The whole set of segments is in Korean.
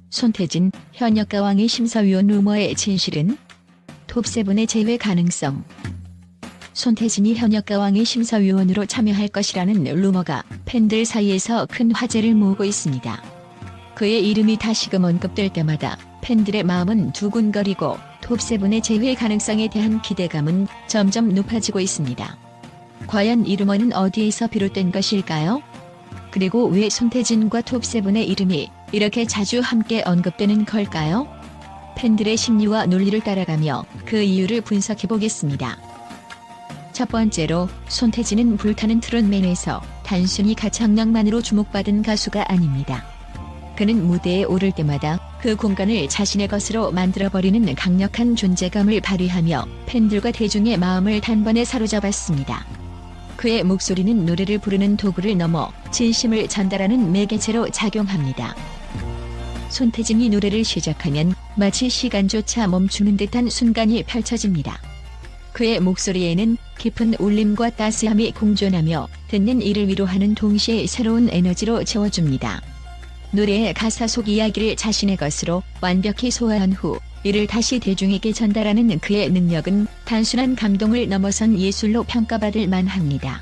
손태진, 현역가왕의 심사위원 루머의 진실은? 톱7의 제외 가능성. 손태진이 현역가왕의 심사위원으로 참여할 것이라는 루머가 팬들 사이에서 큰 화제를 모으고 있습니다. 그의 이름이 다시금 언급될 때마다 팬들의 마음은 두근거리고 톱7의 제외 가능성에 대한 기대감은 점점 높아지고 있습니다. 과연 이 루머는 어디에서 비롯된 것일까요? 그리고 왜 손태진과 톱7의 이름이 이렇게 자주 함께 언급되는 걸까요? 팬들의 심리와 논리를 따라가며 그 이유를 분석해보겠습니다. 첫 번째로, 손태진은 불타는 트롯맨에서 단순히 가창력만으로 주목받은 가수가 아닙니다. 그는 무대에 오를 때마다 그 공간을 자신의 것으로 만들어버리는 강력한 존재감을 발휘하며 팬들과 대중의 마음을 단번에 사로잡았습니다. 그의 목소리는 노래를 부르는 도구를 넘어 진심을 전달하는 매개체로 작용합니다. 손태진이 노래를 시작하면 마치 시간조차 멈추는 듯한 순간이 펼쳐집니다. 그의 목소리에는 깊은 울림과 따스함이 공존하며 듣는 이를 위로하는 동시에 새로운 에너지로 채워줍니다. 노래의 가사 속 이야기를 자신의 것으로 완벽히 소화한 후 이를 다시 대중에게 전달하는 그의 능력은 단순한 감동을 넘어선 예술로 평가받을 만합니다.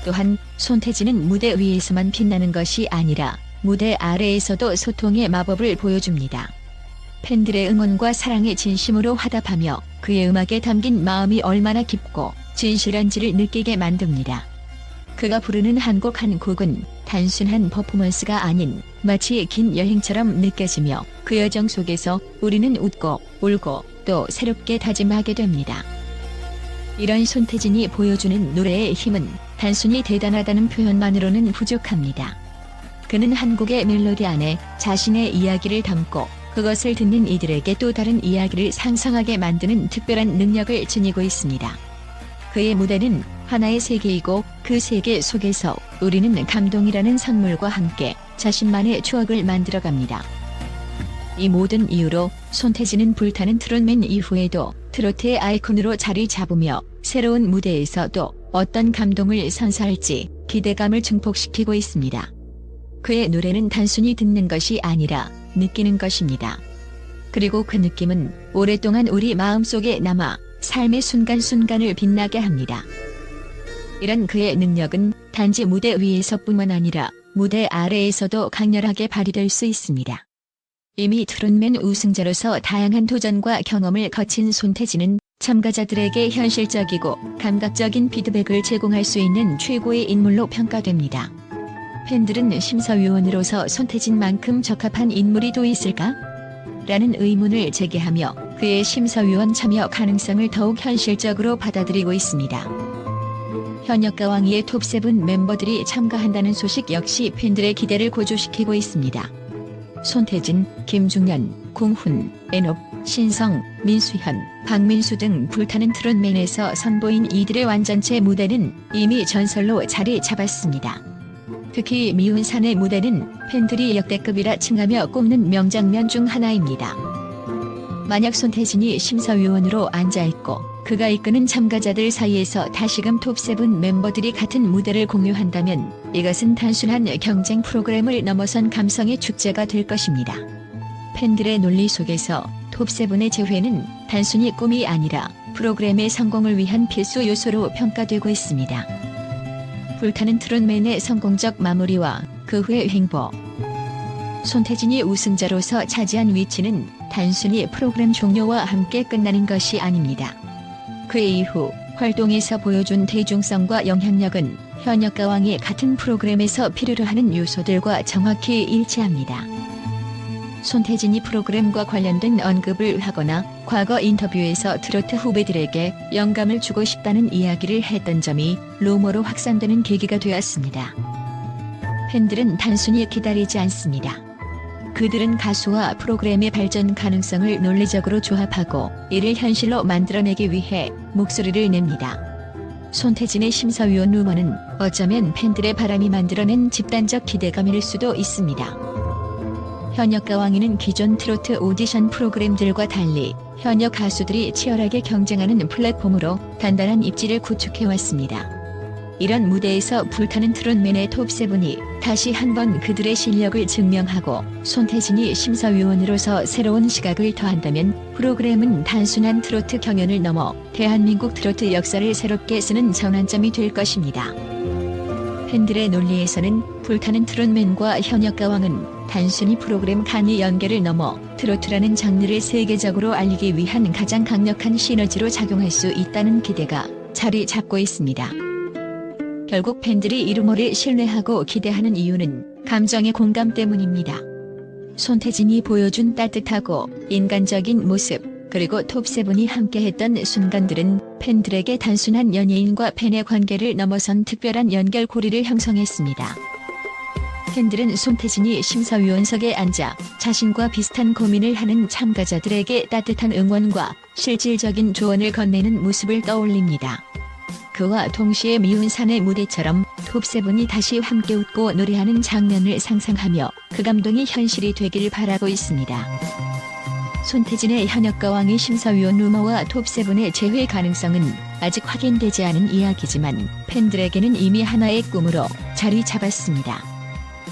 또한 손태진은 무대 위에서만 빛나는 것이 아니라 무대 아래에서도 소통의 마법을 보여줍니다. 팬들의 응원과 사랑에 진심으로 화답하며 그의 음악에 담긴 마음이 얼마나 깊고 진실한지를 느끼게 만듭니다. 그가 부르는 한 곡 한 곡은 단순한 퍼포먼스가 아닌 마치 긴 여행처럼 느껴지며 그 여정 속에서 우리는 웃고 울고 또 새롭게 다짐하게 됩니다. 이런 손태진이 보여주는 노래의 힘은 단순히 대단하다는 표현만으로는 부족합니다. 그는 한 곡의 멜로디 안에 자신의 이야기를 담고 그것을 듣는 이들에게 또 다른 이야기를 상상하게 만드는 특별한 능력을 지니고 있습니다. 그의 무대는 하나의 세계이고 그 세계 속에서 우리는 감동이라는 선물과 함께 자신만의 추억을 만들어갑니다. 이 모든 이유로 손태진은 불타는 트롯맨 이후에도 트로트의 아이콘으로 자리 잡으며 새로운 무대에서도 어떤 감동을 선사할지 기대감을 증폭시키고 있습니다. 그의 노래는 단순히 듣는 것이 아니라 느끼는 것입니다. 그리고 그 느낌은 오랫동안 우리 마음속에 남아 삶의 순간순간을 빛나게 합니다. 이런 그의 능력은 단지 무대 위에서뿐만 아니라 무대 아래에서도 강렬하게 발휘될 수 있습니다. 이미 트롯맨 우승자로서 다양한 도전과 경험을 거친 손태진은 참가자들에게 현실적이고 감각적인 피드백을 제공할 수 있는 최고의 인물로 평가됩니다. 팬들은 심사위원으로서 손태진만큼 적합한 인물이 또 있을까? 라는 의문을 제기하며 그의 심사위원 참여 가능성을 더욱 현실적으로 받아들이고 있습니다. 현역가왕의 톱7 멤버들이 참가한다는 소식 역시 팬들의 기대를 고조시키고 있습니다. 손태진, 김중현, 공훈, 애녹, 신성, 민수현, 박민수 등 불타는 트롯맨에서 선보인 이들의 완전체 무대는 이미 전설로 자리 잡았습니다. 특히 미운산의 무대는 팬들이 역대급이라 칭하며 꼽는 명장면 중 하나입니다. 만약 손태진이 심사위원으로 앉아있고 그가 이끄는 참가자들 사이에서 다시금 톱7 멤버들이 같은 무대를 공유한다면 이것은 단순한 경쟁 프로그램을 넘어선 감성의 축제가 될 것입니다. 팬들의 논리 속에서 톱7의 재회는 단순히 꿈이 아니라 프로그램의 성공을 위한 필수 요소로 평가되고 있습니다. 불타는 트롯맨의 성공적 마무리와 그 후의 횡보. 손태진이 우승자로서 차지한 위치는 단순히 프로그램 종료와 함께 끝나는 것이 아닙니다. 그 이후 활동에서 보여준 대중성과 영향력은 현역가왕이 같은 프로그램에서 필요로 하는 요소들과 정확히 일치합니다. 손태진이 프로그램과 관련된 언급을 하거나 과거 인터뷰에서 트로트 후배들에게 영감을 주고 싶다는 이야기를 했던 점이 루머로 확산되는 계기가 되었습니다. 팬들은 단순히 기다리지 않습니다. 그들은 가수와 프로그램의 발전 가능성을 논리적으로 조합하고 이를 현실로 만들어내기 위해 목소리를 냅니다. 손태진의 심사위원 루머는 어쩌면 팬들의 바람이 만들어낸 집단적 기대감일 수도 있습니다. 현역가왕이는 기존 트로트 오디션 프로그램들과 달리 현역 가수들이 치열하게 경쟁하는 플랫폼으로 단단한 입지를 구축해왔습니다. 이런 무대에서 불타는 트롯맨의 톱세븐이 다시 한번 그들의 실력을 증명하고 손태진이 심사위원으로서 새로운 시각을 더한다면 프로그램은 단순한 트로트 경연을 넘어 대한민국 트로트 역사를 새롭게 쓰는 전환점이 될 것입니다. 팬들의 논리에서는 불타는 트롯맨과 현역가왕은 단순히 프로그램 간의 연계를 넘어 트로트라는 장르를 세계적으로 알리기 위한 가장 강력한 시너지로 작용할 수 있다는 기대가 자리 잡고 있습니다. 결국 팬들이 이 루머를 신뢰하고 기대하는 이유는 감정의 공감 때문입니다. 손태진이 보여준 따뜻하고 인간적인 모습, 그리고 톱세븐이 함께했던 순간들은 팬들에게 단순한 연예인과 팬의 관계를 넘어선 특별한 연결고리를 형성했습니다. 팬들은 손태진이 심사위원석에 앉아 자신과 비슷한 고민을 하는 참가자들에게 따뜻한 응원과 실질적인 조언을 건네는 모습을 떠올립니다. 그와 동시에 미운 사내 무대처럼 톱세븐이 다시 함께 웃고 노래하는 장면을 상상하며 그 감동이 현실이 되길 바라고 있습니다. 손태진의 현역가왕의 심사위원 루머와 톱세븐의 재회 가능성은 아직 확인되지 않은 이야기지만 팬들에게는 이미 하나의 꿈으로 자리 잡았습니다.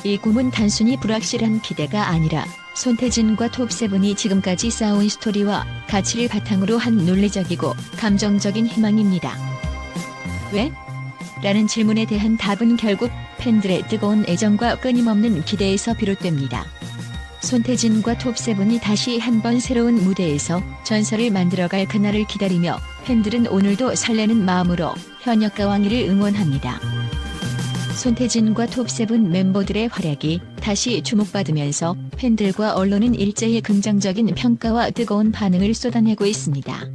이 꿈은 단순히 불확실한 기대가 아니라 손태진과 톱세븐이 지금까지 쌓아온 스토리와 가치를 바탕으로 한 논리적이고 감정적인 희망입니다. 왜? 라는 질문에 대한 답은 결국 팬들의 뜨거운 애정과 끊임없는 기대에서 비롯됩니다. 손태진과 톱세븐이 다시 한번 새로운 무대에서 전설을 만들어갈 그날을 기다리며 팬들은 오늘도 설레는 마음으로 현역가왕이를 응원합니다. 손태진과 톱세븐 멤버들의 활약이 다시 주목받으면서 팬들과 언론은 일제히 긍정적인 평가와 뜨거운 반응을 쏟아내고 있습니다.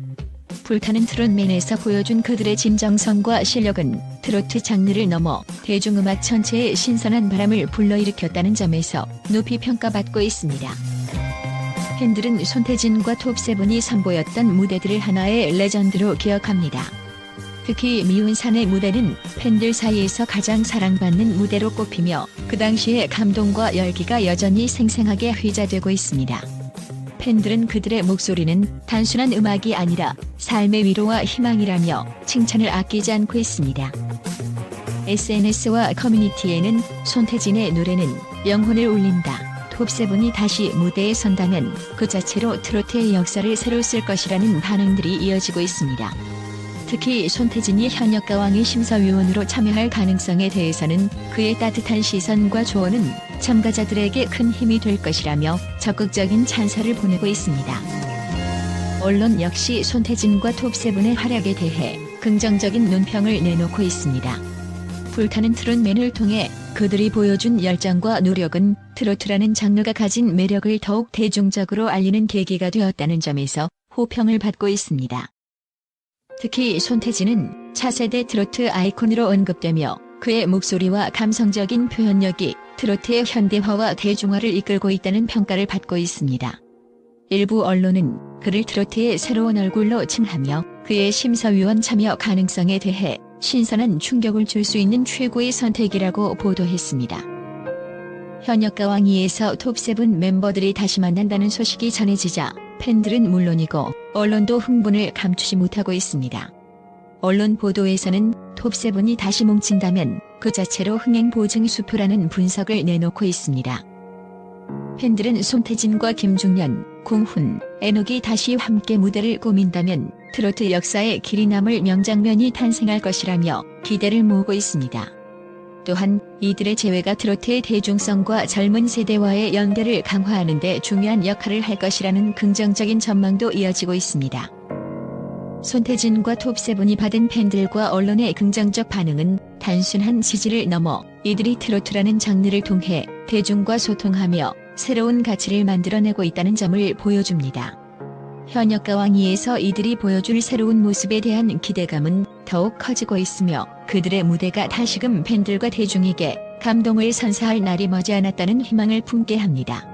불타는 트롯맨에서 보여준 그들의 진정성과 실력은 트로트 장르를 넘어 대중음악 전체에 신선한 바람을 불러일으켰다는 점에서 높이 평가받고 있습니다. 팬들은 손태진과 톱세븐이 선보였던 무대들을 하나의 레전드로 기억합니다. 특히 미운 사내 무대는 팬들 사이에서 가장 사랑받는 무대로 꼽히며 그 당시의 감동과 열기가 여전히 생생하게 회자되고 있습니다. 팬들은 그들의 목소리는 단순한 음악이 아니라 삶의 위로와 희망이라며 칭찬을 아끼지 않고 있습니다. SNS와 커뮤니티에는 손태진의 노래는 영혼을 울린다, 톱세븐이 다시 무대에 선다면 그 자체로 트로트의 역사를 새로 쓸 것이라는 반응들이 이어지고 있습니다. 특히 손태진이 현역가왕의 심사위원으로 참여할 가능성에 대해서는 그의 따뜻한 시선과 조언은 참가자들에게 큰 힘이 될 것이라며 적극적인 찬사를 보내고 있습니다. 언론 역시 손태진과 톱세븐의 활약에 대해 긍정적인 논평을 내놓고 있습니다. 불타는 트롯맨을 통해 그들이 보여준 열정과 노력은 트로트라는 장르가 가진 매력을 더욱 대중적으로 알리는 계기가 되었다는 점에서 호평을 받고 있습니다. 특히 손태진은 차세대 트로트 아이콘으로 언급되며 그의 목소리와 감성적인 표현력이 트로트의 현대화와 대중화를 이끌고 있다는 평가를 받고 있습니다. 일부 언론은 그를 트로트의 새로운 얼굴로 칭하며 그의 심사위원 참여 가능성에 대해 신선한 충격을 줄 수 있는 최고의 선택이라고 보도했습니다. 현역가왕2에서 톱세븐 멤버들이 다시 만난다는 소식이 전해지자 팬들은 물론이고 언론도 흥분을 감추지 못하고 있습니다. 언론 보도에서는 톱세븐이 다시 뭉친다면 그 자체로 흥행 보증 수표라는 분석을 내놓고 있습니다. 팬들은 손태진과 김중년, 공훈, 애녹이 다시 함께 무대를 꾸민다면 트로트 역사에 길이 남을 명장면이 탄생할 것이라며 기대를 모으고 있습니다. 또한 이들의 재회가 트로트의 대중성과 젊은 세대와의 연결을 강화하는 데 중요한 역할을 할 것이라는 긍정적인 전망도 이어지고 있습니다. 손태진과 톱세븐이 받은 팬들과 언론의 긍정적 반응은 단순한 지지를 넘어 이들이 트로트라는 장르를 통해 대중과 소통하며 새로운 가치를 만들어내고 있다는 점을 보여줍니다. 현역가왕2에서 이들이 보여줄 새로운 모습에 대한 기대감은 더욱 커지고 있으며 그들의 무대가 다시금 팬들과 대중에게 감동을 선사할 날이 머지않았다는 희망을 품게 합니다.